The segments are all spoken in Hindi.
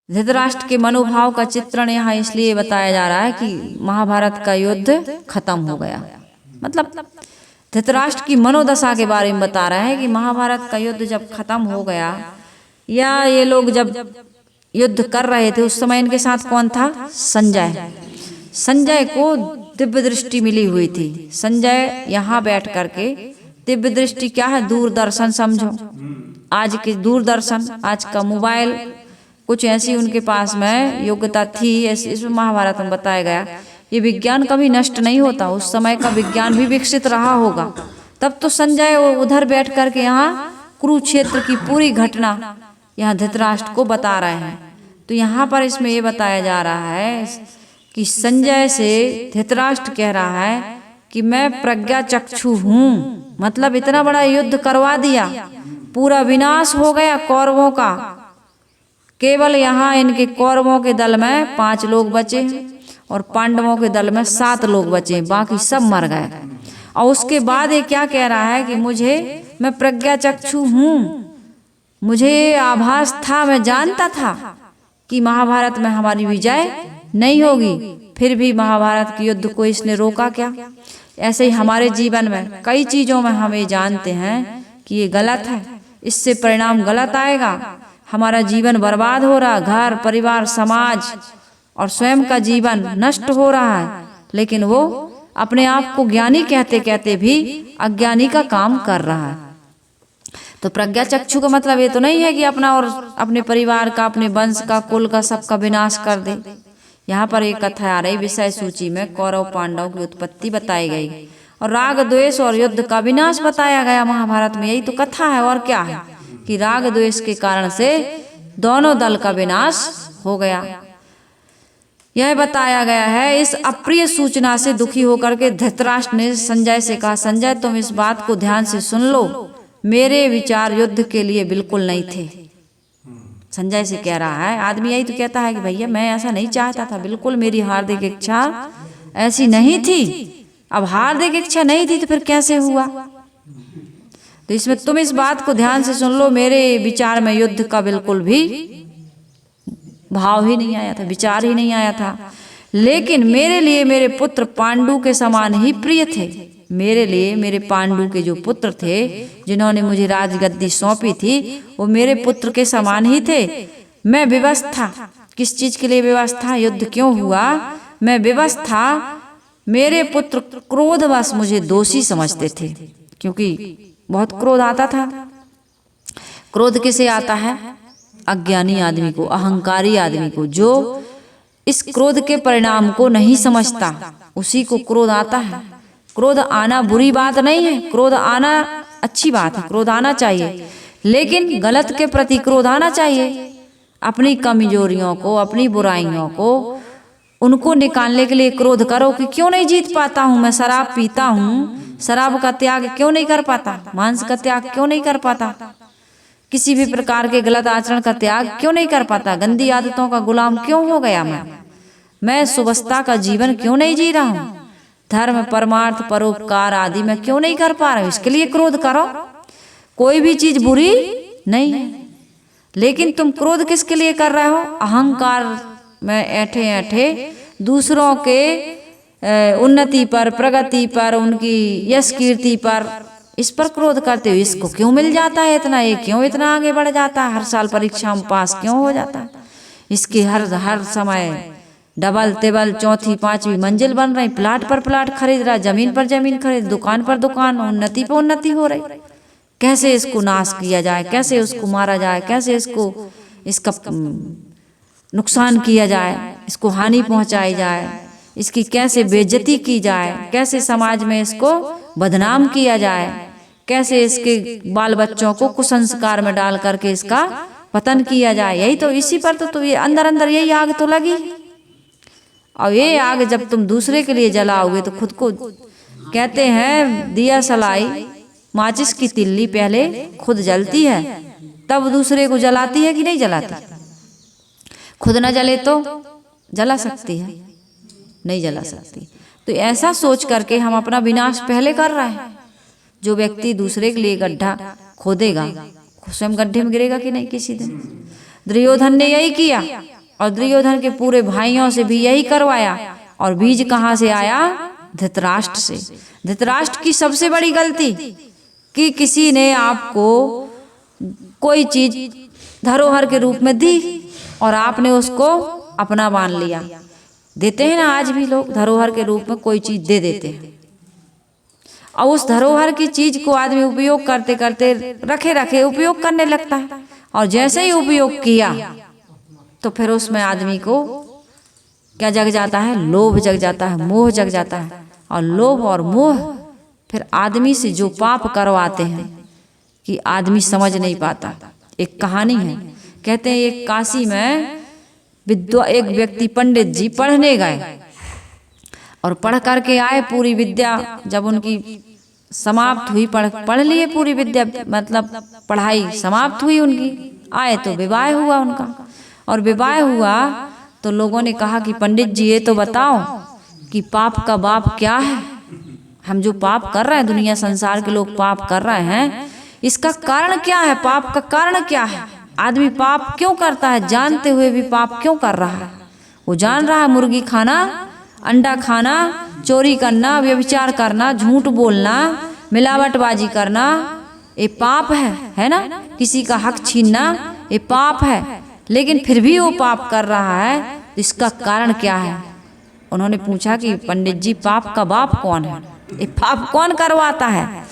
धृतराष्ट्र के मनोभाव का चित्रण यहाँ इसलिए बताया जा रहा है कि महाभारत का युद्ध खत्म हो गया। मतलब धृतराष्ट्र की मनोदशा के बारे में बता रहा है कि महाभारत का युद्ध जब खत्म हो गया, या ये लोग जब युद्ध कर रहे थे उस समय इनके साथ कौन था? संजय। संजय को दिव्य दृष्टि मिली हुई थी। संजय यहाँ बैठ करके, दिव्य दृष्टि क्या है? दूरदर्शन समझो, आज के दूरदर्शन, आज का मोबाइल, कुछ ऐसी उनके पास में योग्यता थी। इसमें महाभारत में बताया गया ये विज्ञान कभी नष्ट नहीं होता, उस समय का विज्ञान भी विकसित रहा होगा। तब तो संजय उधर बैठ करके यहाँ कुरुक्षेत्र की पूरी घटना यहाँ धृतराष्ट्र को बता रहे हैं। तो यहाँ पर इसमें ये बताया जा रहा है कि संजय से धृतराष्ट्र कह रहा है कि मैं प्रज्ञा चक्षु हूँ, मतलब इतना बड़ा युद्ध करवा दिया, पूरा विनाश हो गया कौरवों का। केवल यहाँ इनके कौरवों के दल में 5 लोग बचे और पांडवों के दल में 7 लोग बचे, बाकी सब मर गए। और उसके बाद ये क्या कह रहा है कि मैं प्रज्ञा चक्षु हूँ, मुझे आभास था, मैं जानता था कि महाभारत में हमारी विजय नहीं होगी, फिर भी महाभारत के युद्ध को इसने रोका क्या? ऐसे ही हमारे जीवन में कई चीजों में हम ये जानते हैं कि ये गलत है, इससे परिणाम गलत आएगा, हमारा जीवन बर्बाद हो रहा, घर परिवार समाज और स्वयं का जीवन नष्ट हो रहा है, लेकिन वो अपने आप को ज्ञानी कहते कहते भी अज्ञानी का काम कर रहा है। तो प्रज्ञा चक्षु का मतलब ये तो नहीं है कि अपना और अपने परिवार का, अपने वंश का, कुल का, सबका विनाश कर दे। यहाँ पर एक कथा आ रही विषय सूची में, कौरव पांडव की उत्पत्ति बताई गई और राग द्वेष और युद्ध का विनाश बताया गया महाभारत में। यही तो कथा है और क्या है कि राग द्वेष के कारण से दोनों दल का विनाश हो गया। यह बताया गया है। इस अप्रिय सूचना से दुखी होकर के धृतराष्ट्र ने संजय से कहा, संजय तुम इस बात को ध्यान से सुन लो, मेरे विचार युद्ध के लिए बिल्कुल नहीं थे। संजय से कह रहा है, आदमी यही तो कहता है कि भैया मैं ऐसा नहीं चाहता था, बिल्कुल मेरी हार्दिक इच्छा ऐसी नहीं थी। अब हार्दिक इच्छा नहीं थी तो फिर कैसे हुआ? तो इसमें तुम इस बात को ध्यान से सुन लो, मेरे विचार में युद्ध का बिल्कुल भी भाव ही नहीं आया था, विचार ही नहीं आया था। लेकिन मेरे लिए मेरे पुत्र पांडु के समान ही प्रिय थे। मेरे लिए मेरे पांडु के जो पुत्र थे, जिन्होंने मुझे राजगद्दी सौंपी थी, वो मेरे पुत्र के समान ही थे। मैं विवश था। किस चीज के लिए विवश था? युद्ध क्यों हुआ? मैं विवश था। मेरे पुत्र क्रोधवश मुझे दोषी समझते थे, क्योंकि बहुत क्रोध आता था। क्रोध किसे आता है? अज्ञानी आदमी को, अहंकारी आदमी को, जो इस क्रोध के परिणाम को नहीं समझता, उसी को क्रोध आता है। क्रोध आना बुरी बात नहीं है, क्रोध आना अच्छी बात है, क्रोध आना चाहिए, लेकिन गलत के प्रति क्रोध आना चाहिए। अपनी कमजोरियों को, अपनी बुराइयों को, उनको निकालने के लिए क्रोध करो कि क्यों नहीं जीत पाता हूँ, मैं शराब पीता हूँ, शराब का त्याग क्यों नहीं कर पाता, मांस का त्याग क्यों नहीं कर पाता, किसी भी प्रकार के गलत आचरण का त्याग क्यों नहीं कर पाता, गंदी आदतों का गुलाम क्यों हो गया मैं सुवस्था का जीवन क्यों नहीं जी रहा हूँ, धर्म परमार्थ परोपकार आदि मैं क्यों नहीं कर पा रहा हूँ, इसके लिए क्रोध करो। कोई भी चीज बुरी नहीं है, लेकिन तुम क्रोध किसके लिए कर रहे हो? अहंकार में ऐठे ऐठे दूसरों के उन्नति पर, प्रगति पर, उनकी यश कीर्ति पर, इस पर क्रोध करते हो। इसको क्यों मिल जाता है इतना, ये क्यों इतना आगे बढ़ जाता है, हर साल परीक्षा में पास क्यों हो जाता है, इसकी हर समय डबल टेबल चौथी पांचवी मंजिल बन रही, प्लाट पर प्लाट खरीद रहा, जमीन पर जमीन खरीद, दुकान पर दुकान, उन्नति पर उन्नति हो रही। कैसे इसको नाश किया जाए, कैसे उसको मारा जाए, कैसे इसका नुकसान किया जाए, इसको हानि पहुंचाई जाए, इसकी कैसे बेइज्जती की जाए, कैसे समाज में इसको बदनाम किया जाए, कैसे इसके बाल बच्चों को कुसंस्कार में डाल करके इसका पतन किया जाए। यही तो, इसी पर तो ये अंदर अंदर यही आग तो लगी। और ये आग जब तुम दूसरे के लिए जलाओगे तो खुद को, कहते हैं दिया सलाई माचिस की तिल्ली पहले खुद जलती है, तब दूसरे को जलाती है कि नहीं जलाती? खुद न जले तो जला सकती है? नहीं जला सकती। तो ऐसा सोच करके हम अपना विनाश पहले कर रहे हैं। जो व्यक्ति दूसरे के लिए गड्ढा खोदेगा, स्वयं गड्ढे में गिरेगा कि नहीं किसी दिन? दुर्योधन ने यही किया। और दुर्योधन के पूरे भाइयों से भी यही करवाया। और बीज कहाँ से आया? धृतराष्ट्र से। धृतराष्ट्र की सबसे बड़ी गलती कि किसी ने आपको कोई चीज धरोहर के रूप में दी और आपने उसको अपना मान लिया। देते हैं ना आज भी लोग, धरोहर के रूप में कोई चीज दे देते हैं और उस धरोहर की चीज को आदमी उपयोग करते करते रखे रखे उपयोग करने लगता है। और जैसे ही उपयोग किया तो फिर उसमें आदमी को क्या जग जाता है? लोभ जग जाता है, मोह जग जाता है। और लोभ और मोह फिर आदमी से जो पाप करवाते हैं कि आदमी समझ नहीं पाता। एक कहानी है, कहते हैं एक काशी में एक व्यक्ति पंडित जी पढ़ने गए और पढ़ करके आए पूरी विद्या। जब उनकी समाप्त हुई, पढ़ लिए पूरी विद्या, मतलब पढ़ाई समाप्त हुई उनकी, आए तो विवाह हुआ उनका। और विवाह हुआ तो लोगों ने कहा कि पंडित जी ये तो बताओ कि पाप का बाप क्या है? हम जो पाप कर रहे हैं, दुनिया संसार के लोग पाप कर रहे हैं, इसका कारण क्या है? पाप का कारण क्या है? आदमी पाप क्यों करता है? जानते हुए भी पाप क्यों कर रहा है? वो जान रहा है मुर्गी खाना, अंडा खाना, चोरी करना, व्यभिचार करना, झूठ बोलना, मिलावटबाजी करना, ये पाप है ना? किसी का हक छीनना ये पाप है। लेकिन फिर भी वो पाप कर रहा है, तो इसका कारण क्या है? उन्होंने पूछा कि पंडित जी पाप का बाप कौन है? ये पाप कौन करवाता है?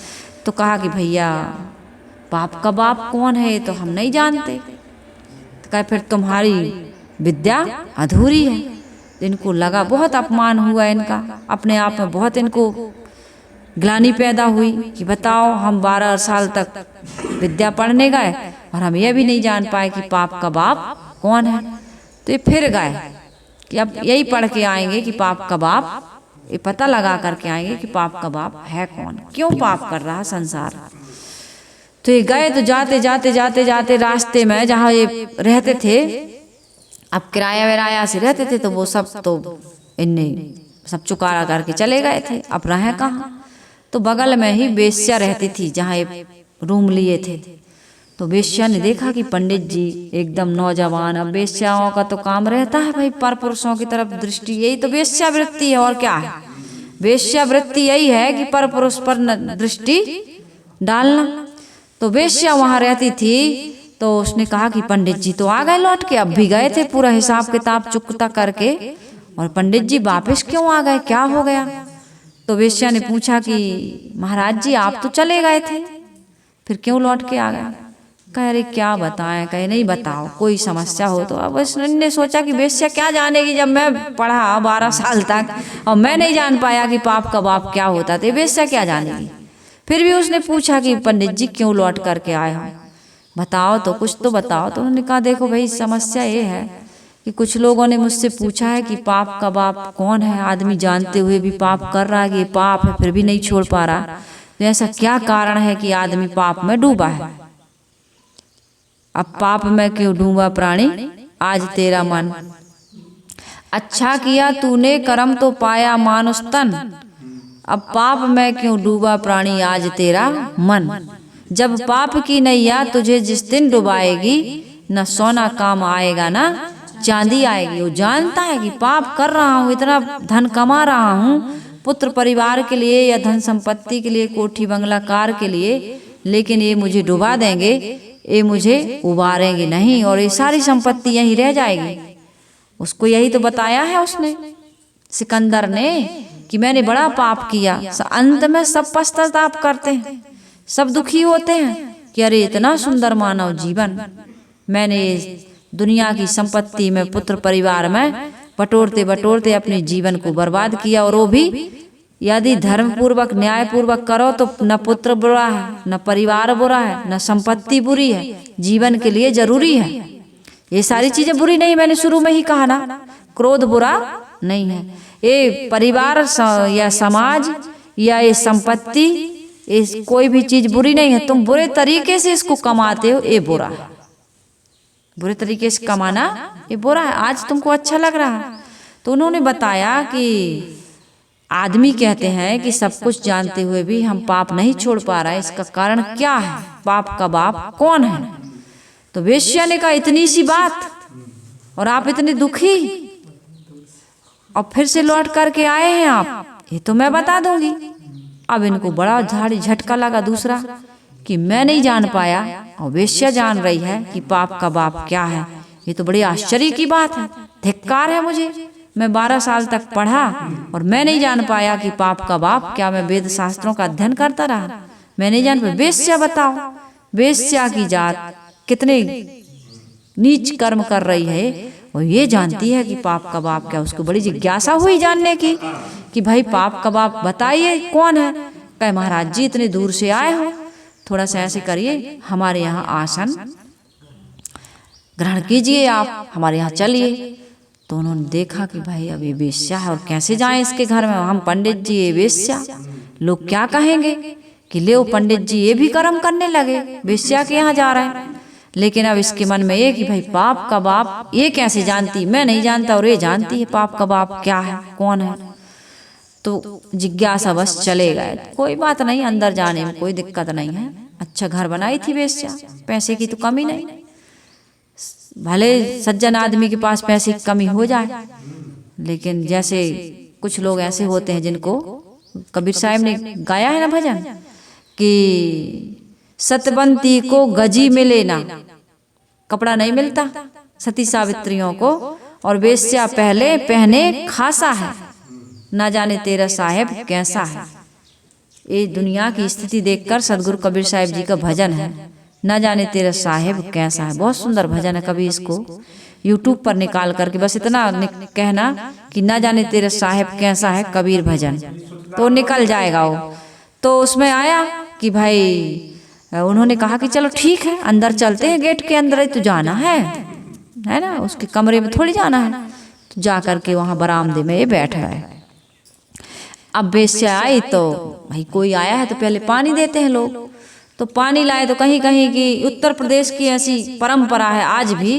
तो कहा कि भैया पाप का बाप कौन है ये तो हम नहीं जानते। तो कहा फिर तुम्हारी विद्या अधूरी है। इनको लगा बहुत अपमान हुआ इनका, अपने आप में बहुत इनको ग्लानि पैदा हुई कि बताओ हम 12 साल तक विद्या पढ़ने गए और हम ये भी नहीं जान पाए कि पाप का बाप कौन है। तो ये फिर गए कि अब यही पढ़ के आएंगे कि पाप का बाप, ये पता लगा करके आएंगे कि पाप का बाप है कौन, क्यों पाप कर रहा है संसार। तो ये गए तो जाते जाते जाते जाते रास्ते में जहाँ ये रहते थे, अब किराया विराया से रहते थे, तो वो सब तो इनने सब चुकारा करके चले गए थे। अब रहे कहाँ? तो बगल में ही वेश्या रहती थी जहाँ ये रूम लिए थे। तो वेश्या ने देखा कि पंडित जी एकदम नौजवान, अब वेश्याओं का तो काम रहता है भाई पर पुरुषों की तरफ दृष्टि, यही तो वेश्या वृत्ति है और क्या है? वेश्या वृत्ति यही है कि पर पुरुष पर दृष्टि डालना। तो वेश्या वहां रहती थी। तो उसने कहा कि पंडित जी तो आ गए लौट के, अब भी गए थे पूरा हिसाब किताब चुकता करके, और पंडित जी वापस क्यों आ गए, क्या हो गया? तो वेश्या ने पूछा कि महाराज जी आप तो चले गए थे, फिर क्यों लौट के आ गए? कह रहे क्या बताएं? कहे नहीं बताओ, कोई समस्या हो तो। अब उसने सोचा कि वेश्या क्या जानेगी, जब मैं पढ़ा 12 साल तक और मैं नहीं जान पाया कि पाप का बाप क्या होता, तो वेश्या क्या जानेगी? फिर भी उसने पूछा कि पंडित जी क्यों लौट करके आए हो, बताओ तो, कुछ तो बताओ। तो उन्होंने कहा देखो भाई समस्या ये है कि कुछ लोगों ने मुझसे पूछा है कि पाप का बाप कौन है। आदमी जानते हुए भी पाप कर रहा है कि पाप है, फिर भी नहीं छोड़ पा रहा। तो ऐसा क्या कारण है कि आदमी पाप में डूबा है? अब पाप में क्यों डूबा प्राणी, आज तेरा मन। अच्छा किया तूने कर्म तो पाया मानुष तन, अब पाप में क्यों डूबा प्राणी आज तेरा मन। जब पाप की नैया तुझे जिस दिन डुबाएगी, न सोना काम आएगा ना चांदी आएगी। वो जानता है कि पाप कर रहा हूँ, इतना धन कमा रहा हूँ पुत्र परिवार के लिए या धन संपत्ति के लिए, कोठी बंगला कार के लिए, लेकिन ये मुझे डुबा देंगे, ये मुझे उबारेंगे नहीं, और ये सारी संपत्ति यहीं रह जाएगी। उसको यही तो बताया है उसने, सिकंदर ने, कि मैंने बड़ा पाप किया। अंत में सब पश्चाताप करते हैं, सब दुखी होते हैं कि अरे इतना सुंदर मानव जीवन मैंने दुनिया की संपत्ति में, पुत्र परिवार में बटोरते बटोरते अपने जीवन को बर्बाद किया। और वो भी यदि धर्म पूर्वक न्याय पूर्वक करो तो न पुत्र बुरा है, न परिवार बुरा है, न संपत्ति बुरी है, जीवन के लिए जरूरी है। ये सारी चीजें बुरी नहीं, मैंने शुरू में ही कहा ना, क्रोध बुरा नहीं है। ये परिवार या समाज या ये संपत्ति, इस कोई भी चीज बुरी नहीं है। तुम बुरे तरीके से इसको कमाते हो, ये बुरा है। बुरे तरीके से कमाना ये बुरा है। आज तुमको अच्छा लग रहा है। तो उन्होंने बताया कि आदमी कहते हैं कि सब कुछ जानते हुए भी हम पाप नहीं छोड़ पा रहे, इसका कारण क्या है, पाप का बाप कौन है। तो वेश्या ने कहा इतनी सी बात, और आप इतने दुखी और फिर से लौट करके आए हैं आप, ये तो मैं बता दूंगी। अब इनको बड़ा झाड़ी झटका लगा दूसरा कि मैं नहीं जान पाया और वेश्या जान रही है कि पाप का बाप क्या है। ये तो बड़ी आश्चर्य की बात है, धिक्कार है मुझे। मैं 12 साल तक पढ़ा और मैं नहीं जान पाया कि पाप का बाप क्या। मैं वेद शास्त्रों का अध्ययन करता रहा, मैं नहीं जान पाया। वेश्या बताओ, वेश्या की जात कितने नीच कर्म कर रही है और ये जानती है कि पाप का बाप क्या। उसको बड़ी जिज्ञासा हुई जानने की कि भाई पाप का बाप बताइए कौन है। कहे महाराज जी इतने दूर से आए हो, थोड़ा सा ऐसे करिए, हमारे यहाँ आसन ग्रहण कीजिए, आप हमारे यहाँ चलिए। तो उन्होंने देखा कि भाई अब ये वेश्या है और कैसे जाएं इसके घर में, हम पंडित जी ये वेश्या, लोग क्या कहेंगे कि ले पंडित जी ये भी कर्म करने लगे, वेश्या के यहाँ जा रहे हैं। लेकिन अब इसके मन में ये कि भाई पाप का बाप ये कैसे जानती, मैं नहीं जानता और ये जानती है पाप का बाप क्या है, कौन है। तो जिज्ञासा बस चले गए। कोई बात नहीं, अंदर जाने में कोई दिक्कत नहीं है, अच्छा घर बनाई थी वेश्या, पैसे की तो कमी नहीं। भले सज्जन आदमी के पास पैसे की कमी हो जाए, लेकिन जैसे कुछ लोग ऐसे होते हैं जिनको कबीर साहब ने गाया है ना भजन कि सतबंती को गजी मिले ना, कपड़ा नहीं मिलता सती सावित्रियों को, और वेश्या पहले पहने खासा है, ना जाने तेरा साहेब कैसा है। ये दुनिया की स्थिति देखकर सदगुरु कबीर साहब जी का भजन है, ना जाने तेरा साहेब कैसा है। बहुत सुंदर भजन है, कभी इसको YouTube पर निकाल करके बस इतना कहना कि ना जाने तेरा साहेब कैसा है कबीर भजन, तो निकल जाएगा वो। तो उसमें आया कि भाई उन्होंने कहा कि चलो ठीक है अंदर चलते हैं, गेट के अंदर ही तो जाना है ना, उसके कमरे में थोड़ी जाना है। तो जा करके वहाँ बरामदे में ये बैठा है। अब वेश्या आई तो भाई कोई आया है तो पहले पानी देते हैं लोग, तो पानी लाए तो कहीं कहीं की उत्तर प्रदेश की ऐसी परंपरा है आज भी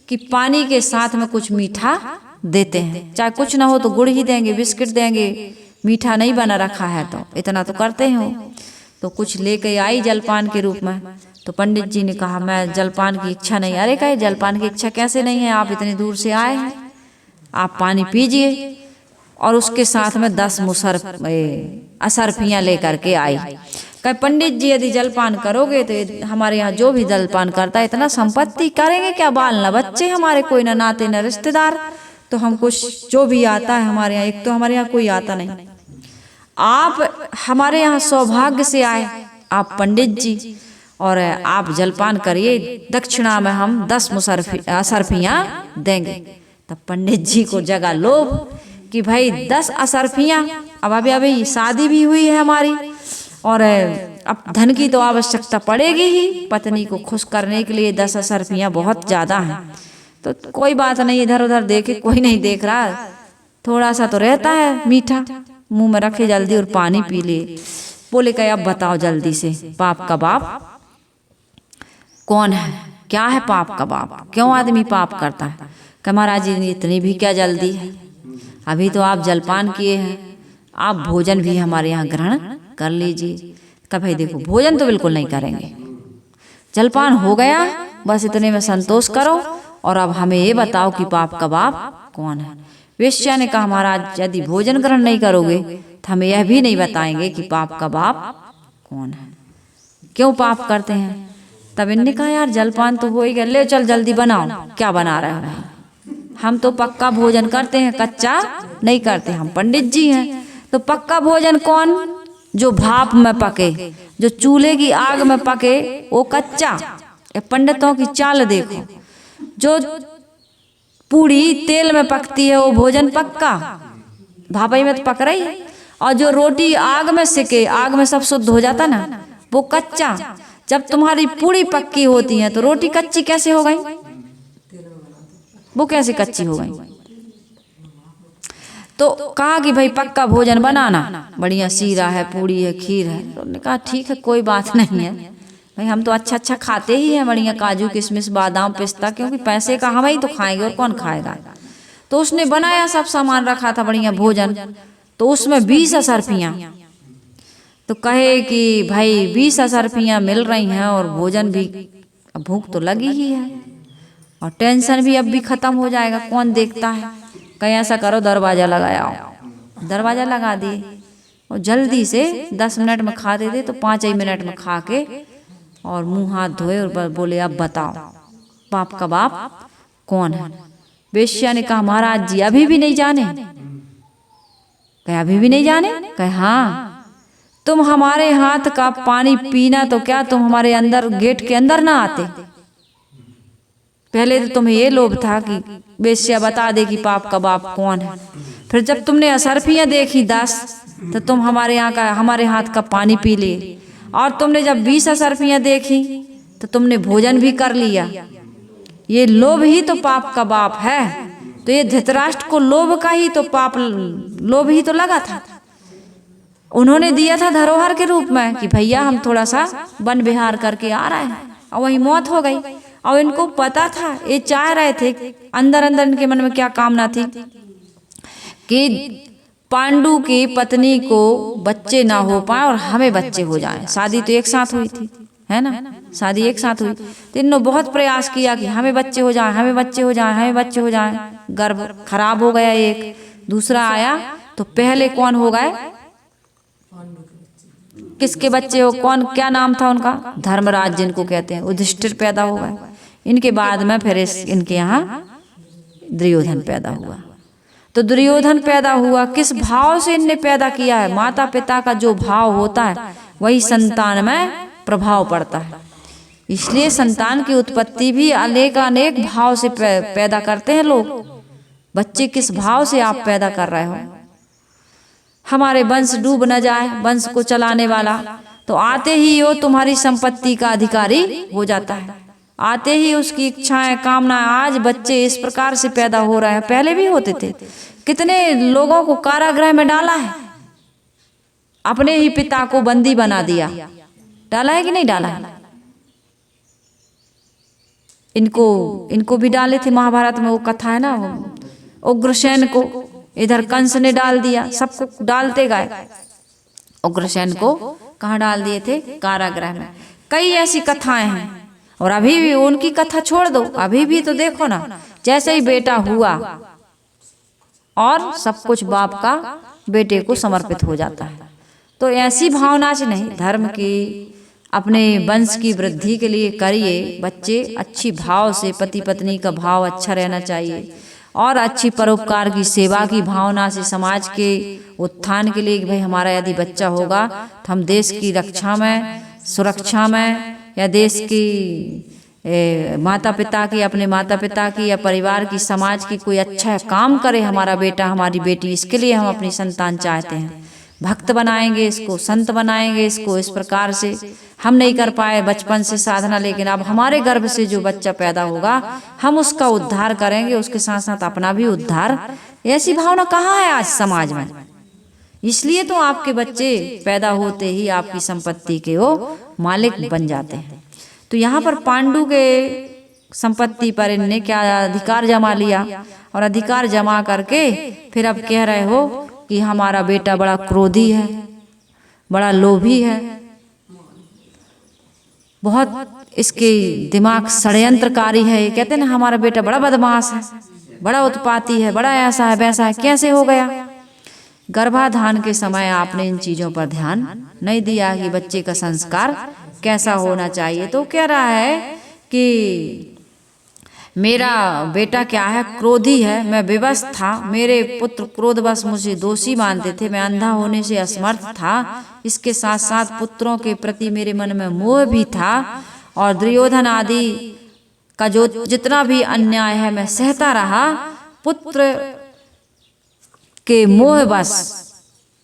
कि पानी के साथ में कुछ मीठा देते हैं, चाहे कुछ ना हो तो गुड़ ही देंगे, बिस्किट देंगे, मीठा नहीं बना रखा है तो इतना तो करते हैं। तो कुछ लेके आई जलपान के रूप में। तो पंडित जी ने कहा मैं जलपान की इच्छा नहीं। अरे कहे जलपान की इच्छा कैसे नहीं है, आप इतनी दूर से आए हैं, आप पानी पीजिए। और उसके साथ में 10 असरफियाँ लेकर के आई। कहे पंडित जी यदि जलपान करोगे तो हमारे यहाँ जो भी जलपान करता है इतना संपत्ति करेंगे क्या, बाल न बच्चे हमारे, कोई ना नाते न रिश्तेदार, तो हम कुछ जो भी आता है हमारे यहाँ, एक तो हमारे यहाँ कोई आता नहीं, आप हमारे यहाँ सौभाग्य से आए, आप पंडित जी, और आप जलपान करिए, दक्षिणा में हम 10 असरफियाँ देंगे। तब पंडित जी को जगा लोभ कि भाई 10 असरफियाँ, अब अभी शादी भी हुई है हमारी और अब धन की तो आवश्यकता पड़ेगी ही, पत्नी को खुश करने के लिए 10 असरफियाँ बहुत ज़्यादा हैं। तो कोई बात नहीं, इधर उधर देखे, कोई नहीं देख रहा, थोड़ा सा तो रहता है मीठा, मुंह में रखे जल्दी और पानी पी लिए। बोले कहे अब बताओ जल्दी से पाप का बाप कौन है, क्या है पाप का बाप, क्यों आदमी पाप करता है। कहे महाराज जी इतनी भी क्या जल्दी है, अभी तो आप जलपान किए हैं, आप भोजन भी हमारे यहाँ ग्रहण कर लीजिए। कहे भाई देखो भोजन तो बिल्कुल नहीं करेंगे, जलपान हो गया, बस इतने में संतोष करो और अब हमें ये बताओ कि पाप का बाप कौन है। वेश्या ने कहा महाराज यदि भोजन ग्रहण नहीं करोगे तो हम यह भी नहीं बताएंगे कि पाप का बाप कौन है, क्यों पाप करते हैं। तब इनने कहा यार जलपान तो हो ही गया, ले चल जल्दी बनाओ, क्या बना रहे हो भाई, हम तो पक्का भोजन करते हैं, कच्चा नहीं करते, हम पंडित जी हैं। तो पक्का भोजन कौन, जो भाप में पके, जो चूल्हे की आग में पके वो कच्चा। पंडितों की चाल देखो, जो पूड़ी तेल में पकती है वो भोजन पक्का, भापाई में तो पक रही है, और जो रोटी आग में सिके, आग में सब शुद्ध हो जाता ना, वो कच्चा। जब तुम्हारी पूड़ी पक्की होती है तो रोटी कच्ची कैसे हो गई, वो कैसे कच्ची हो गई। तो कहा कि भाई पक्का भोजन बनाना, बढ़िया सीरा है, पूड़ी है, खीर है। तो उन्होंने कहा ठीक है कोई बात नहीं है भाई, हम तो अच्छा अच्छा खाते ही हैं, बढ़िया काजू किशमिश बादाम पिस्ता, क्योंकि पैसे का हम ही तो खाएंगे और कौन खाएगा। तो उसने बनाया, सब सामान रखा था बढ़िया भोजन, तो उसमें 20 असरफियाँ। तो कहे कि भाई 20 असरफियाँ मिल रही हैं और भोजन भी, भूख तो लगी ही है। और टेंशन भी अब भी खत्म हो जाएगा। कौन देखता है? कहीं ऐसा करो दरवाजा लगाओ, दरवाजा लगा दिए और जल्दी से 10 मिनट में खा देते तो 5 ही मिनट में खा के और मुंह हाथ धोए और बोले अब बताओ बाप का बाप कौन है? वेश्या ने कहा महाराज जी अभी भी नहीं जाने? कहे अभी भी नहीं जाने? कहे हाँ, तुम हमारे हाथ का पानी पीना तो क्या तुम हमारे अंदर गेट के अंदर ना आते? पहले तो तुम्हें ये लोभ था कि वेश्या बता दे कि पाप का बाप कौन है। फिर जब तुमने असरफियां देखी 10 तो तुम हमारे यहाँ का हमारे हाथ का पानी पी ले, और तुमने जब 20 असरफियां देखी तो तुमने भोजन भी कर लिया। ये लोभ ही तो पाप का बाप है। तो ये धृतराष्ट्र को लोभ का ही तो पाप, लोभ ही तो लगा था। उन्होंने दिया था धरोहर के रूप में कि भैया हम थोड़ा सा वन विहार करके आ रहे हैं, और वही मौत हो गई। और इनको पता था, ये चाह रहे थे अंदर अंदर इनके मन में क्या कामना थी कि पांडु की पत्नी को बच्चे ना हो पाए और हमें बच्चे हो जाएं। शादी तो एक साथ हुई थी, है ना, शादी एक साथ हुई। तो इन्होंने बहुत प्रयास किया कि हमें बच्चे हो जाएं, हमें बच्चे हो जाएं, हमें बच्चे हो जाएं। गर्भ खराब हो गया एक, दूसरा आया तो पहले कौन हो गए? किसके बच्चे हो? कौन, क्या नाम था उनका? धर्मराज जिनको कहते हैं, युधिष्ठिर पैदा हो गए। इनके बाद में फिर इनके यहाँ दुर्योधन पैदा हुआ। तो दुर्योधन पैदा हुआ, किस भाव से इनने पैदा किया है? माता पिता का जो भाव होता है वही संतान में प्रभाव पड़ता है। इसलिए संतान की उत्पत्ति भी अनेक अनेक भाव से पैदा करते हैं लोग। बच्चे किस भाव से आप पैदा कर रहे हो? हमारे वंश डूब न जाए, वंश को चलाने वाला, तो आते ही वो तुम्हारी संपत्ति का अधिकारी हो जाता है। आते ही उसकी इच्छाएं कामनाएं। आज बच्चे इस प्रकार से पैदा हो रहे हैं, पहले भी होते थे। कितने लोगों को कारागृह में डाला है, अपने ही पिता को बंदी बना दिया। डाला है कि नहीं डाला है? इनको भी डाले थे। महाभारत में वो कथा है ना, उग्रसेन को इधर कंस ने डाल दिया, सबको डालते गए। उग्रसेन को कहाँ डाल दिए थे? कारागृह में। कई ऐसी कथाएं हैं, और अभी भी उनकी कथा छोड़ दो, अभी भी तो देखो ना, जैसे ही बेटा हुआ और सब कुछ बाप का बेटे को समर्पित हो जाता है। तो ऐसी भावना से नहीं, धर्म की, अपने वंश की वृद्धि के लिए करिए। बच्चे अच्छी भाव से, पति पत्नी का भाव अच्छा रहना चाहिए, और अच्छी परोपकार की सेवा की भावना से समाज के उत्थान के लिए, भाई हमारा यदि बच्चा होगा तो हम देश की रक्षा में, सुरक्षा में, या देश की माता पिता की, अपने माता पिता की या परिवार की, समाज की कोई अच्छा काम करे हमारा बेटा हमारी बेटी। इसके लिए हम अपनी संतान चाहते हैं। भक्त बनाएंगे इसको, संत बनाएंगे इसको। इस प्रकार से हम नहीं कर पाए बचपन से साधना, लेकिन अब हमारे गर्भ से जो बच्चा पैदा होगा हम उसका उद्धार करेंगे, उसके साथ साथ अपना भी उद्धार। ऐसी भावना कहाँ है आज समाज में? इसलिए तो आपके बच्चे पैदा होते ही आपकी संपत्ति के वो मालिक बन जाते हैं। तो यहाँ पर पांडु के संपत्ति पर इनने क्या अधिकार जमा लिया, और अधिकार जमा करके फिर अब कह रहे हो कि हमारा बेटा बड़ा क्रोधी है, बड़ा लोभी है, बहुत इसके दिमाग षड्यंत्रकारी है। ये कहते हैं ना हमारा बेटा बड़ा बदमाश है, बड़ा उत्पाती है, बड़ा ऐसा है वैसा है। कैसे हो गया? गर्भाधान के समय आपने इन चीजों पर ध्यान नहीं दिया कि बच्चे का संस्कार कैसा होना चाहिए। तो कह रहा है कि मेरा बेटा क्या है, क्रोधी है, मैं विवश था, मेरे पुत्र क्रोधवश मुझे दोषी मानते थे, मैं अंधा होने से असमर्थ था, इसके साथ साथ पुत्रों के प्रति मेरे मन में मोह भी था, और दुर्योधन आदि का जो जितना भी अन्याय है मैं सहता रहा। पुत्र के मोहवश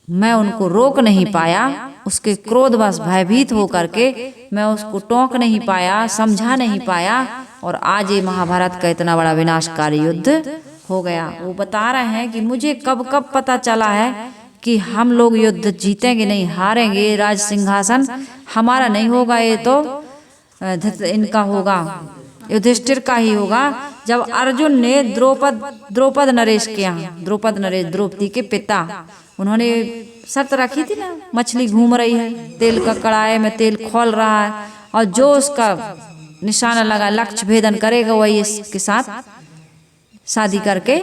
मैं उनको रोक नहीं पाया, उसके क्रोधवश भयभीत होकर के मैं उसको टोक नहीं पाया, समझा नहीं पाया, और आज ये महाभारत का इतना बड़ा विनाशकारी युद्ध हो गया। वो बता रहे हैं कि मुझे कब कब पता चला है कि हम लोग युद्ध जीतेंगे नहीं, हारेंगे, राज सिंहासन हमारा नहीं होगा, ये तो इनका होगा, युधिष्ठिर का ही होगा। जब अर्जुन ने द्रौपद नरेश के यहाँ, द्रौपद नरेश द्रौपदी के पिता, उन्होंने शर्त रखी थी ना, मछली घूम रही है तेल का कड़ाहे में, तेल खोल रहा है, और जो उसका निशाना लगा, लक्ष्य भेदन करेगा, वही इसके साथ शादी करके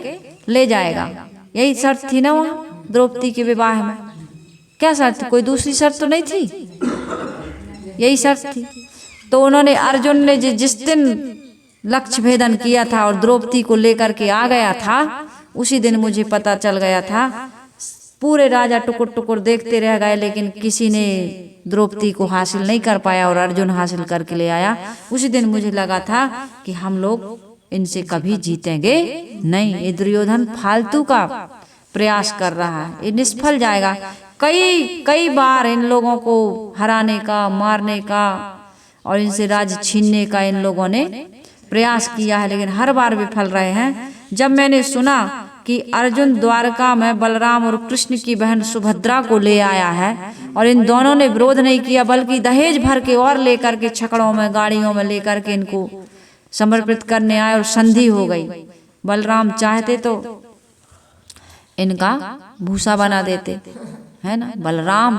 ले जाएगा। यही शर्त थी ना वहाँ द्रौपदी के विवाह में। क्या शर्त, कोई दूसरी शर्त तो नहीं थी, यही शर्त थी। तो उन्होंने, अर्जुन ने जिस दिन लक्ष्य भेदन किया था और द्रौपदी को लेकर के आ गया था, उसी दिन मुझे पता चल गया था। पूरे राजा टुकुर टुकुर देखते रह गए, लेकिन किसी ने द्रौपदी को हासिल नहीं कर पाया और अर्जुन हासिल करके ले आया। उसी दिन मुझे लगा था कि हम लोग इनसे कभी जीतेंगे नहीं, ये दुर्योधन फालतू का प्रयास कर रहा है, ये निष्फल जाएगा। कई बार इन लोगों को हराने का, मारने का और इनसे राज्य छीनने का इन लोगों ने प्रयास किया है, लेकिन हर बार विफल रहे हैं। जब मैंने सुना कि अर्जुन द्वारका में बलराम और कृष्ण की बहन सुभद्रा को ले आया है और इन दोनों ने विरोध नहीं किया, बल्कि दहेज भर के और लेकर के छकड़ों में, गाड़ियों में लेकर के इनको समर्पित करने आए और संधि हो गई। बलराम चाहते तो इनका भूसा बना देते, है ना। बलराम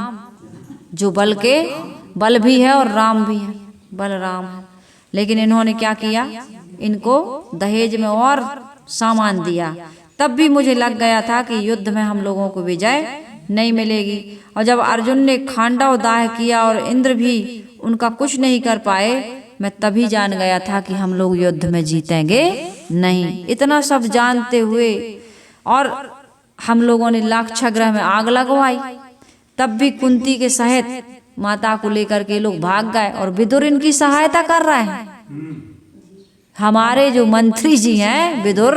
जो बल के बल भी है और राम भी है, बलराम है। लेकिन इन्होंने क्या किया, इनको दहेज में और सामान दिया। तब भी मुझे लग गया था कि युद्ध में हम लोगों को विजय नहीं मिलेगी। और जब अर्जुन ने खांडव दाह किया और इंद्र भी उनका कुछ नहीं कर पाए, मैं तभी जान गया था कि हम लोग युद्ध में जीतेंगे नहीं। इतना सब जानते हुए और हम लोगों ने लाक्षागृह में आग लगवाई, तब भी कुंती के सहित माता को लेकर के लोग भाग गए और विदुर इनकी सहायता कर रहे हैं। हमारे जो मंत्री जी हैं विदुर,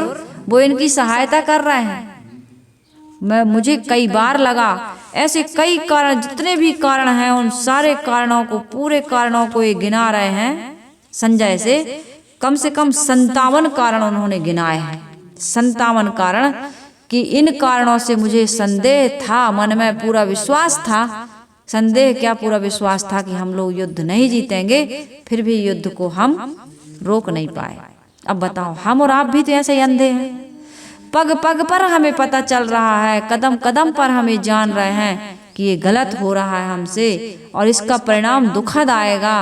वो इनकी सहायता कर रहे हैं। मुझे कई बार लगा, ऐसे कई कारण, जितने भी कारण हैं, उन सारे कारणों को, पूरे कारणों को ये गिना रहे हैं संजय से कम 57 कारण उन्होंने गिनाए हैं। 57 कारण कि इन कारणों से मुझे संदेह था, मन में पूरा विश्वास था, संदेह क्या पूरा विश्वास था कि हम लोग युद्ध नहीं जीतेंगे, फिर भी युद्ध को हम रोक नहीं पाए। अब बताओ, हम और आप भी तो ऐसे अंधे हैं। पग पग पर हमें पता चल रहा है, कदम कदम पर हमें जान रहे हैं कि ये गलत हो रहा है हमसे और इसका परिणाम दुखद आएगा,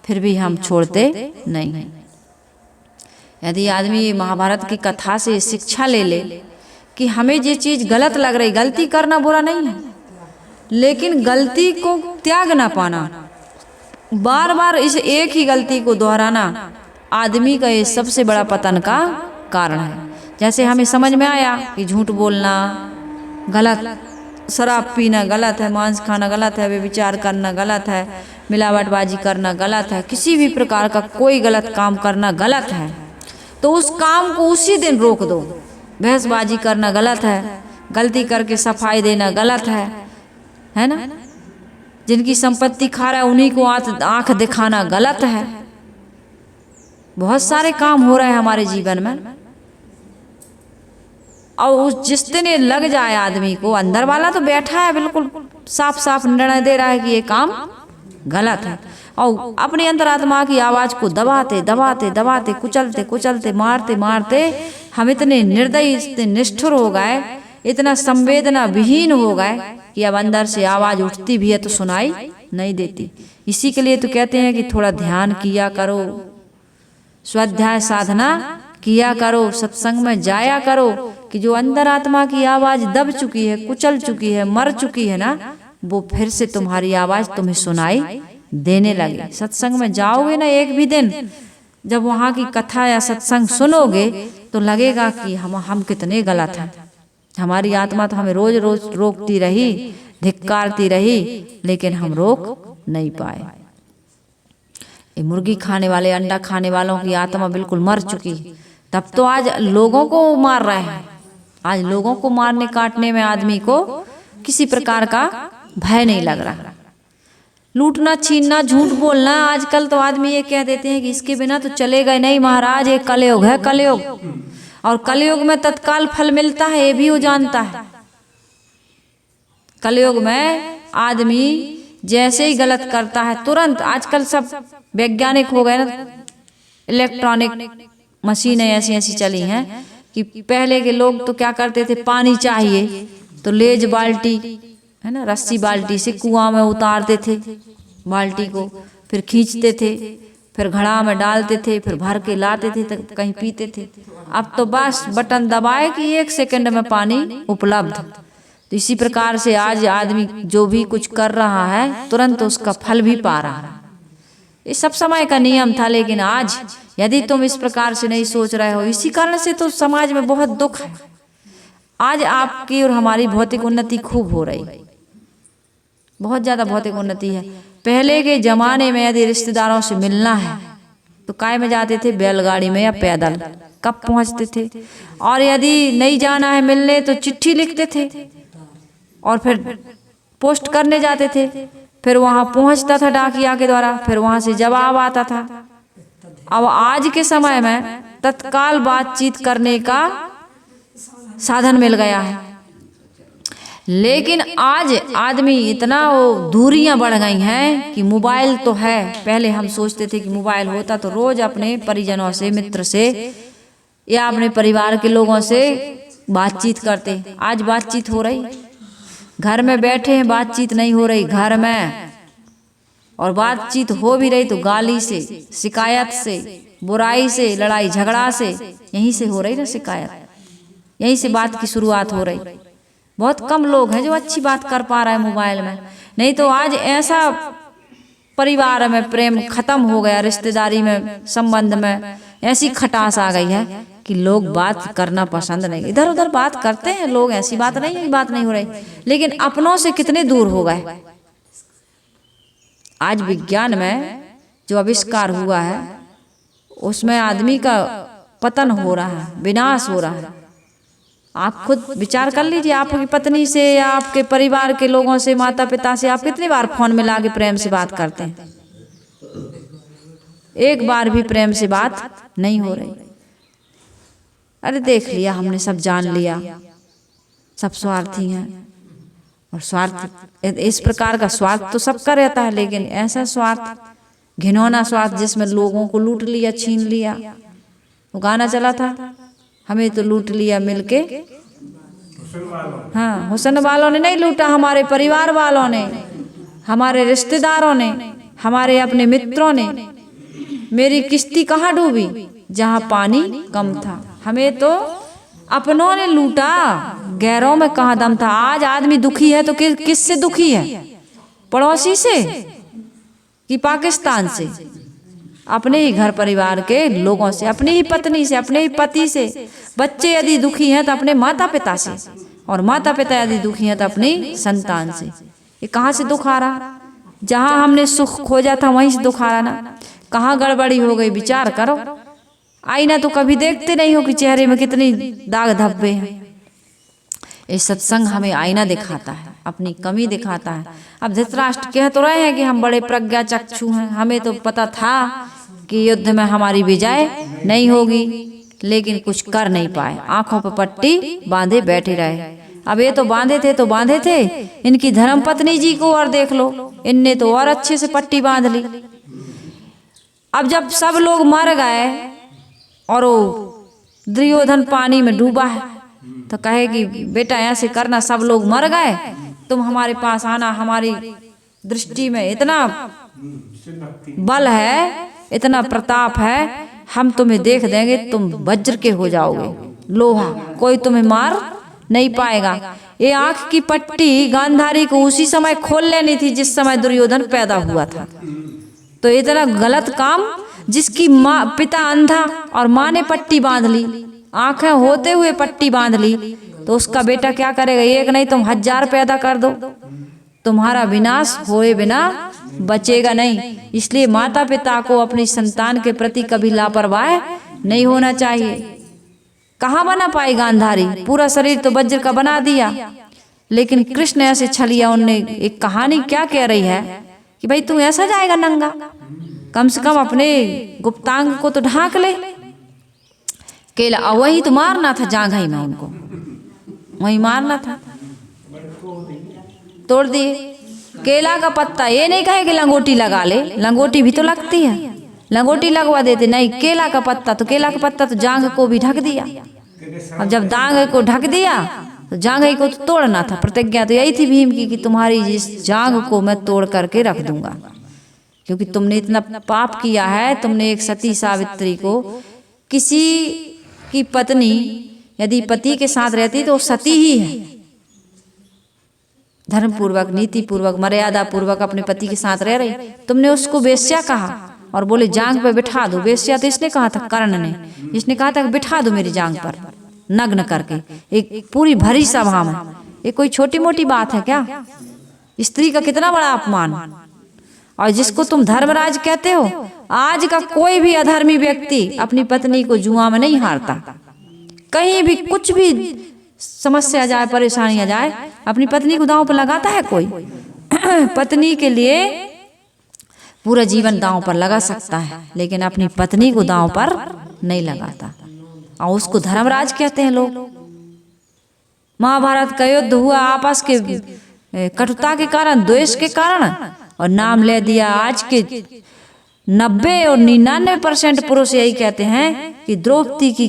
फिर भी हम छोड़ते नहीं। यदि आदमी महाभारत की कथा से शिक्षा ले ले कि हमें ये चीज गलत लग रही, गलती करना बुरा नहीं है, लेकिन गलती को त्याग ना पाना, बार बार इस एक ही गलती को दोहराना आदमी का ये सबसे बड़ा पतन का कारण है। जैसे हमें समझ में आया कि झूठ बोलना गलत, शराब पीना गलत है, मांस खाना गलत है, व्यभिचार करना गलत है, मिलावटबाजी करना गलत है, किसी भी प्रकार का कोई गलत काम करना गलत है, तो उस काम को उसी दिन रोक दो। बहसबाजी करना गलत है, गलती करके सफाई देना गलत है ना। जिनकी संपत्ति खा रहा है उन्हीं को आंख दिखाना गलत है। बहुत सारे काम हो रहे हैं हमारे जीवन में, और उस जिस दिन ये लग जाए आदमी को, अंदर वाला तो बैठा है बिल्कुल साफ साफ निर्णय दे रहा है कि ये काम गलत है, और अपनी अंतरात्मा की आवाज को दबाते दबाते दबाते, कुचलते कुचलते, मारते मारते हम इतने निर्दयी, इतने निष्ठुर हो गए, इतना संवेदना विहीन हो गए कि अब अंदर से आवाज उठती भी है तो सुनाई नहीं देती। इसी के लिए तो कहते हैं कि थोड़ा ध्यान किया करो, स्वाध्याय साधना किया करो, सत्संग में जाया करो, कि जो अंदर आत्मा की आवाज दब चुकी है, कुचल चुकी है, मर चुकी है ना, वो फिर से तुम्हारी आवाज तुम्हें सुनाई देने लगे। सत्संग में जाओगे ना एक भी दिन, जब वहाँ की कथा या सत्संग सुनोगे तो लगेगा कि हम कितने गलत हैं। हमारी आत्मा तो हमें रोज रोज रोकती रही, धिक्कारती रही, लेकिन हम रोक नहीं पाए। ये मुर्गी खाने वाले, अंडा खाने वालों की आत्मा बिल्कुल मर चुकी, तब तो आज लोगों को मार रहे हैं। आज लोगों को मारने काटने में आदमी को किसी प्रकार का भय नहीं लग रहा। लूटना, छीनना, झूठ बोलना, आजकल तो आदमी ये कह देते हैं कि इसके बिना तो चलेगा नहीं महाराज, ये कलयुग है, कलयुग, और कलयुग में तत्काल फल मिलता है, ये भी वो जानता है। कलयुग में आदमी जैसे ही गलत करता है तुरंत, आजकल सब वैज्ञानिक हो गए ना, इलेक्ट्रॉनिक मशीनें ऐसी ऐसी चली हैं कि पहले के लोग तो क्या करते थे, पानी चाहिए तो लेज बाल्टी, है ना, रस्सी बाल्टी से कुआं में उतारते थे बाल्टी को, फिर खींचते थे, फिर घड़ा में डालते थे, फिर भर के लाते थे, तक कहीं पीते थे। अब तो बस बटन दबाए कि 1 सेकंड में पानी उपलब्ध। तो इसी प्रकार से आज आदमी जो भी कुछ कर रहा है तुरंत उसका फल भी पा रहा है। ये सब समय का नियम था, लेकिन आज यदि तुम इस प्रकार से नहीं सोच रहे हो, इसी कारण से तो समाज में बहुत दुख है। आज आपकी और हमारी भौतिक उन्नति खूब हो रही, बहुत ज्यादा भौतिक उन्नति है। पहले के जमाने में यदि रिश्तेदारों से मिलना है तो काय में जाते थे, बैलगाड़ी में या पैदल, कब पहुंचते थे। और यदि नहीं जाना है मिलने तो चिट्ठी लिखते थे और फिर पोस्ट करने जाते थे, फिर वहां पहुंचता था डाकिया के द्वारा, फिर वहां से जवाब आता था। अब आज के समय में तत्काल बातचीत करने का साधन मिल गया है, लेकिन आज आदमी इतना वो दूरियां बढ़ गई हैं कि मोबाइल तो है। पहले हम सोचते थे कि मोबाइल होता तो रोज अपने परिजनों से, मित्र से या अपने परिवार के लोगों से बातचीत करते। आज बातचीत हो रही, घर में बैठे हैं बातचीत नहीं हो रही घर में, और बातचीत हो भी रही तो गाली से, शिकायत से, बुराई से, लड़ाई झगड़ा से, यहीं से हो रही ना शिकायत, यहीं से बात की शुरुआत हो रही। बहुत कम लोग हैं जो अच्छी बात कर पा रहे हैं मोबाइल में। नहीं तो आज ऐसा परिवार में प्रेम खत्म हो गया, रिश्तेदारी में, संबंध में ऐसी खटास आ गई है कि लोग बात करना पसंद नहीं। इधर उधर बात करते हैं लोग, ऐसी बात नहीं है, बात नहीं हो रही, लेकिन अपनों से कितने दूर हो गए। आज विज्ञान में जो आविष्कार हुआ है उसमें आदमी का पतन हो रहा है, विनाश हो रहा है। आप खुद विचार कर लीजिए, आपकी पत्नी से या आपके परिवार के लोगों से, माता पिता से आप कितनी बार फोन में लाके प्रेम से बात करते हैं? एक बार भी प्रेम से बात नहीं हो रही। अरे देख लिया हमने, सब जान लिया, सब स्वार्थी हैं। और स्वार्थ, इस प्रकार का स्वार्थ तो सबका रहता है, लेकिन ऐसा स्वार्थ, घिनौना स्वार्थ जिसमें लोगों को लूट लिया, छीन लिया। वो गाना चला था, हमें तो लूट लिया मिलके। हाँ, हुस्न वालों ने नहीं लूटा, हमारे परिवार वालों ने, हमारे रिश्तेदारों ने, हमारे अपने मित्रों ने। मेरी किश्ती कहाँ डूबी जहाँ पानी कम था। हमें तो अपनों ने लूटा, गैरों में कहाँ दम था। आज आदमी दुखी है तो किससे दुखी है? पड़ोसी से कि पाकिस्तान से? अपने ही घर परिवार के लोगों से, अपनी ही पत्नी से, अपने ही पति से। बच्चे यदि दुखी हैं तो अपने माता पिता से, और माता पिता यदि दुखी हैं तो अपनी संतान से। ये कहाँ से दुख आ रहा? जहाँ हमने सुख खोजा था वहीं से दुख आ रहा ना। कहाँ गड़बड़ी हो गई विचार करो। आईना तो कभी देखते नहीं हो कि चेहरे में कितनी दाग धब्बे हैं। ये सत्संग हमें आईना दिखाता है, अपनी कमी दिखाता है। अब धृतराष्ट्र कह तो रहे हैं कि हम बड़े प्रज्ञा चक्षु हैं, हमें तो पता था कि युद्ध में हमारी विजय नहीं होगी, लेकिन कुछ कर नहीं पाए। आंखों पर पट्टी बांधे बैठे रहे। अब ये तो बांधे थे तो बांधे थे, इनकी धर्मपत्नी जी को और देख लो, इनने तो और अच्छे से पट्टी बांध ली। अब जब सब लोग मर गए और वो दुर्योधन पानी में डूबा है, तो कहेगी बेटा ऐसे करना, सब लोग मर गए, तुम हमारे पास आना, हमारी दृष्टि में इतना बल है, इतना प्रताप है, हम तुम्हें देख देंगे, तुम वज्र के हो जाओगे, लोहा, कोई तुम्हें मार नहीं पाएगा। ये आंख की पट्टी गांधारी को उसी समय खोल लेनी थी जिस समय दुर्योधन पैदा हुआ था। तो इतना गलत काम, जिसकी माँ, पिता अंधा और माँ ने पट्टी बांध ली, आंखें होते हुए पट्टी बांध ली, तो उसका बेटा क्या करेगा? एक नहीं तुम 1000 पैदा कर दो, तुम्हारा विनाश होए बिना बचेगा नहीं। इसलिए माता पिता को अपनी संतान के प्रति कभी लापरवाह नहीं होना चाहिए। कहाँ बना पाई गांधारी? पूरा शरीर तो वज्र का बना दिया, लेकिन कृष्ण ऐसे छलिया। उनने एक कहानी क्या कह रही है कि भाई तू ऐसा जाएगा नंगा, कम से कम अपने गुप्तांग को तो ढांक ले। केला वही तो मारना था, जांघई में उनको वही मारना था, तोड़ दिए। केला का पत्ता, ये नहीं कहे कि लंगोटी लगा ले, लंगोटी भी तो लगती है, लंगोटी लगवा देते, नहीं केला का पत्ता, तो केला का पत्ता तो जांघ को भी ढक दिया। अब जब जांघ को ढक दिया तो जांघई को तो तोड़ना था। प्रतिज्ञा तो यही थी भीम की कि तुम्हारी इस जांघ को मैं तोड़ करके रख दूंगा, क्योंकि तुमने इतना पाप किया है। तुमने एक सती सावित्री को, किसी की पत्नी यदि पति के साथ रहती तो सती ही है, धर्म पूर्वक, नीति पूर्वक, मर्यादा पूर्वक अपने पति के साथ रह रही। तुमने उसको वेश्या कहा और बोले जांग पे बिठा दो। वेश्या तो इसने कहा था, कर्ण ने, इसने कहा था बिठा दो मेरी जांग पर नग्न करके, एक पूरी भरी सभा में। ये कोई छोटी मोटी बात है क्या? स्त्री का कितना बड़ा अपमान। और जिसको तुम धर्मराज कहते हो, आज का कोई भी अधर्मी व्यक्ति अपनी पत्नी को जुआ में नहीं हारता। कहीं भी कुछ भी समस्या जाए, परेशानी आ जाए, अपनी पत्नी को दांव पर लगाता है कोई? पत्नी के लिए पूरा जीवन दांव पर लगा सकता है, लेकिन अपनी पत्नी को दांव पर नहीं लगाता, और उसको धर्मराज कहते हैं लोग। महाभारत का युद्ध हुआ आपस के कटुता के कारण, द्वेष के कारण, और नाम ले दिया। आज के 90 और 99% पुरुष यही कहते हैं कि द्रौपदी की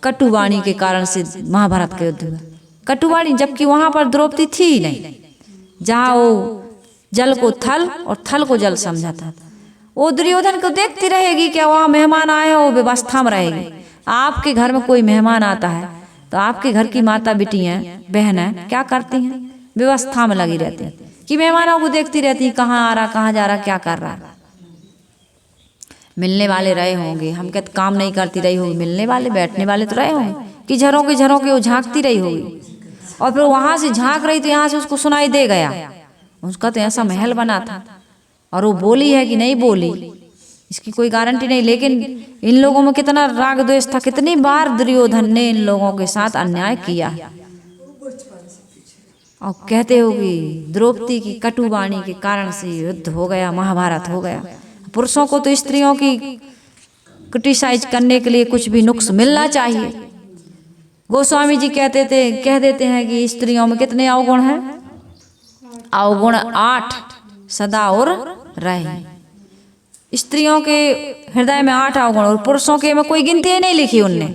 कटुवाणी के कारण से महाभारत का युद्ध हुआ। कटुवाणी, जबकि वहां पर द्रौपदी थी ही नहीं। जहां वो जल को थल और थल को जल समझा था, वो दुर्योधन को देखती रहेगी क्या वहां मेहमान आए हो, व्यवस्था में रहेगी। आपके घर में कोई मेहमान आता है तो आपके घर की माता बेटियां, बहनें क्या करती हैं? व्यवस्था में लगी रहती हैं कि मेहमानों को देखती रहती, कहाँ आ रहा, कहाँ जा रहा, क्या कर रहा है। मिलने वाले रहे होंगे, हम कहते काम नहीं करती रही होगी, मिलने वाले बैठने वाले तो रहे होंगे कि झरों के वो झांकती रही होगी, और फिर वहां से झांक रही तो यहाँ से उसको सुनाई दे गया। उसका तो ऐसा महल बना था, और वो बोली है कि नहीं बोली इसकी कोई गारंटी नहीं। लेकिन इन लोगों में कितना राग द्वेष था, कितनी बार दुर्योधन ने इन लोगों के साथ अन्याय किया। और कहते हो कि द्रौपदी की कटुवाणी के कारण से युद्ध हो गया, महाभारत हो गया। पुरुषों को तो स्त्रियों की क्रिटिसाइज करने के लिए कुछ भी नुक्स मिलना चाहिए। गोस्वामी जी कह देते हैं कि स्त्रियों में कितने अवगुण हैं? अवगुण 8 सदा और रहे। स्त्रियों के हृदय में 8 अवगुण, और पुरुषों के में कोई गिनती ही नहीं लिखी उनने।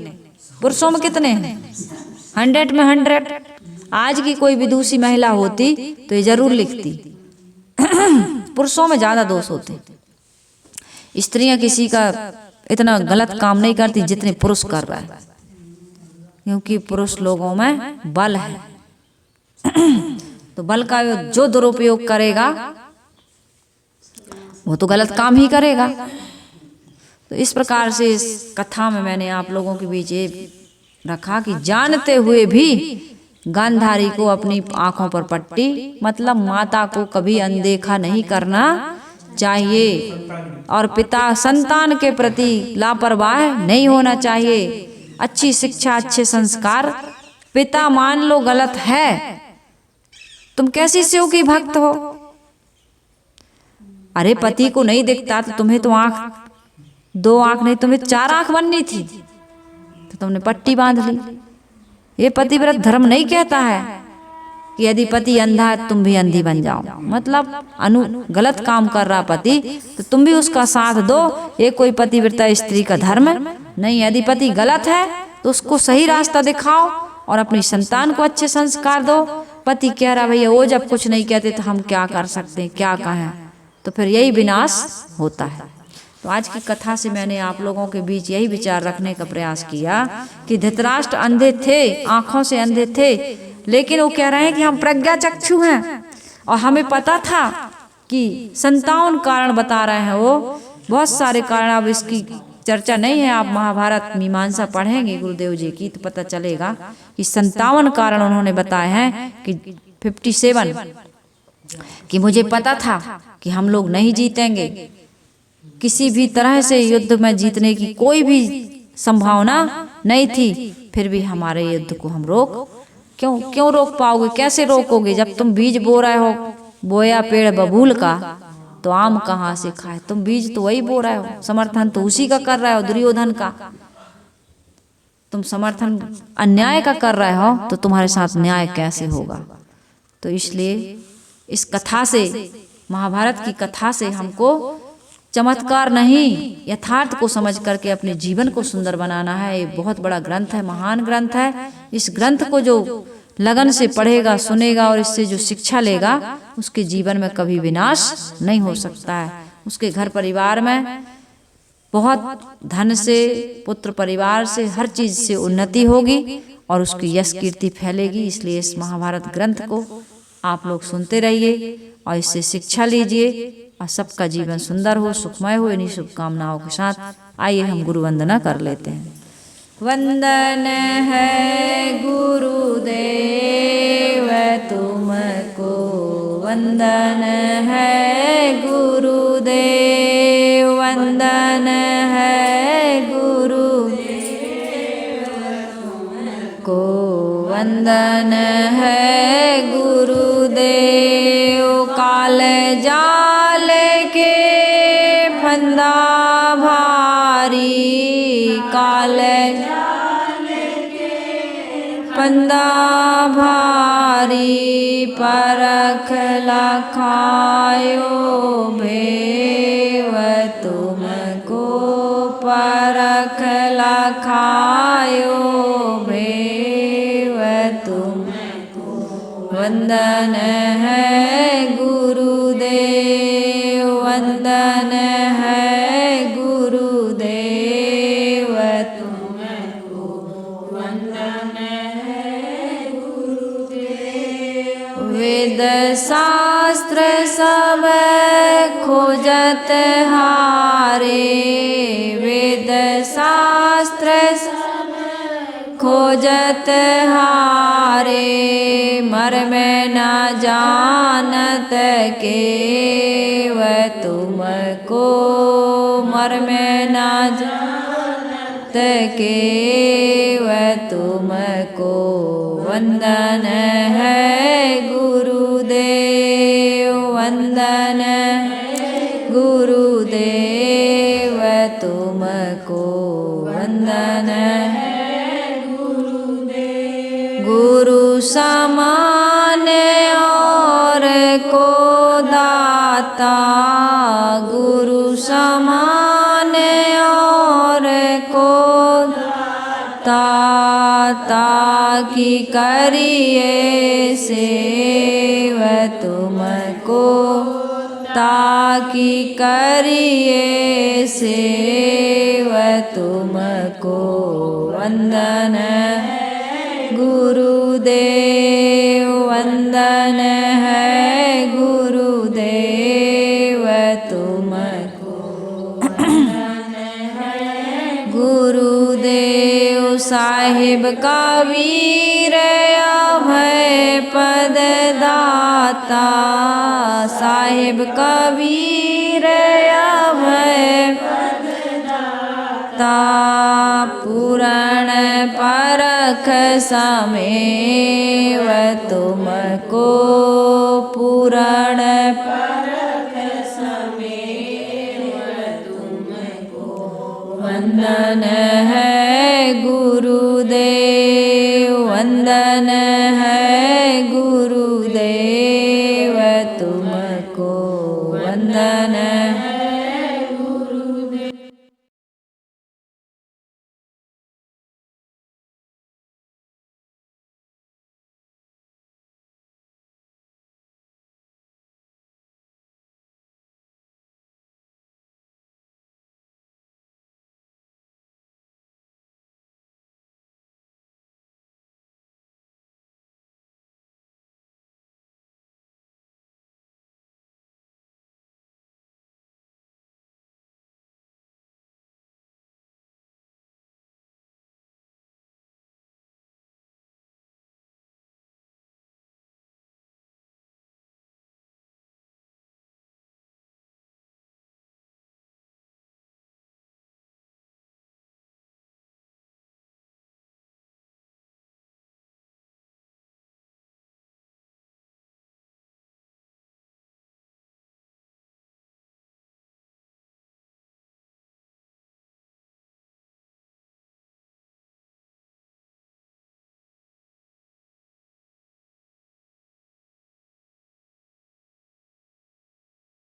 पुरुषों में कितने हैं? 100 में 100। आज की कोई विदुषी महिला होती तो ये जरूर लिखती। पुरुषों में ज्यादा दोष होते। स्त्रियां किसी का इतना गलत काम नहीं करती जितने पुरुष कर रहा है, क्योंकि पुरुष लोगों में बल है। तो बल का जो दुरुपयोग करेगा वो तो गलत काम ही करेगा। तो इस प्रकार से इस कथा में मैंने आप लोगों के बीच ये रखा कि जानते हुए भी गांधारी को अपनी आंखों पर पट्टी, मतलब माता को कभी अनदेखा नहीं करना चाहिए, और पिता संतान के प्रति लापरवाह नहीं होना चाहिए। अच्छी शिक्षा, अच्छे संस्कार। पिता मान लो गलत है, तुम कैसी शिव की भक्त हो? अरे पति को नहीं दिखता तो तुम्हें तो 2 आंख नहीं, तुम्हें 4 आंख बननी थी, तो तुमने पट्टी बांध ली। ये पतिव्रत धर्म नहीं कहता है कि यदि पति अंधा है तुम भी अंधी बन जाओ। मतलब गलत काम कर रहा पति तो तुम भी उसका साथ दो। ये कोई पतिव्रता स्त्री का धर्म नहीं। यदि पति गलत है तो उसको सही रास्ता दिखाओ और अपनी संतान को अच्छे संस्कार दो। पति कह रहा भैया वो जब कुछ नहीं कहते तो हम क्या कर सकते हैं, क्या कहें, तो फिर यही विनाश होता है। तो आज की कथा से मैंने आप लोगों के बीच यही विचार रखने का प्रयास किया कि धृतराष्ट्र अंधे थे, आंखों से अंधे थे, लेकिन वो कह रहे हैं कि हम प्रज्ञा चक्षु हैं और हमें पता था कि 57 कारण बता रहे हैं। वो बहुत सारे कारण, अब इसकी चर्चा नहीं है। आप महाभारत मीमांसा पढ़ेंगे गुरुदेव जी की तो पता चलेगा कि 57 कारण उन्होंने बताए हैं कि 57 कि मुझे पता था कि हम लोग नहीं जीतेंगे, किसी भी तरह से युद्ध में जीतने की कोई भी संभावना नहीं थी, फिर भी हमारे युद्ध को हम क्यों रोक पाओगे? कैसे रोकोगे? जब तुम बीज बो रहे हो, बोया पेड़ बबूल का तो आम कहाँ से खाए? तुम बीज तो वही बो रहे हो, समर्थन तो उसी का कर रहे हो, दुर्योधन का। तुम समर्थन अन्याय का कर रहे हो तो तुम्हारे साथ न्याय कैसे होगा? तो इसलिए इस कथा से, महाभारत की कथा से हमको चमत्कार नहीं, यथार्थ को समझ करके अपने जीवन को सुंदर बनाना है। ये बहुत बड़ा ग्रंथ है, महान ग्रंथ है। इस ग्रंथ को जो लगन से पढ़ेगा, सुनेगा और इससे जो शिक्षा लेगा, उसके जीवन में कभी विनाश नहीं हो सकता है। उसके घर परिवार में बहुत धन से, पुत्र परिवार से, हर चीज से उन्नति होगी और उसकी यश कीर्ति फैलेगी। इसलिए इस महाभारत ग्रंथ को आप लोग सुनते रहिए और इससे शिक्षा लीजिए और सबका जीवन सुंदर हो, सुखमय हो। इन्हीं शुभकामनाओं के साथ आइए हम गुरु वंदना कर लेते हैं। वंदन है गुरुदेव तुमको, वंदन है गुरुदेव, वंदन है गुरुदेव तुमको, वंदन है गुरुदेव। काल जाल के फंदा भारी, काल फंदा भारी, परख लखायो भेव तुमको, परख लखायो भेव तुमको। वंदन है गुरुदेव, वंदन है गुरुदेव तुमको, वंदन है गुरुदेव। वेद शास्त्र सब खोजत हारे, वेद शास्त्र सब खोजत हारे, मर्म न जानत केव तुमको, मर्म न जानत केव तुमको। वंदन है गुरुदेव, वंदन है गुरुदेव तुमको, वंदन है गुरुदेव। गुरु समान और को दाता, गुरु समान और को दाता, की करिए सेव तुमको, ताकि करिए सेव तुमको। वंदन है गुरुदेव, वंदन है गुरुदेव तुमको, वंदन है गुरुदेव। साहिब का वीर अभय पद दाता, साहिब का वीर अभय पद दाता, पूरण परख समेव तुमको, पूरण परख समेव तुमको। वंदन है गुरुदेव, वंदन है गुरु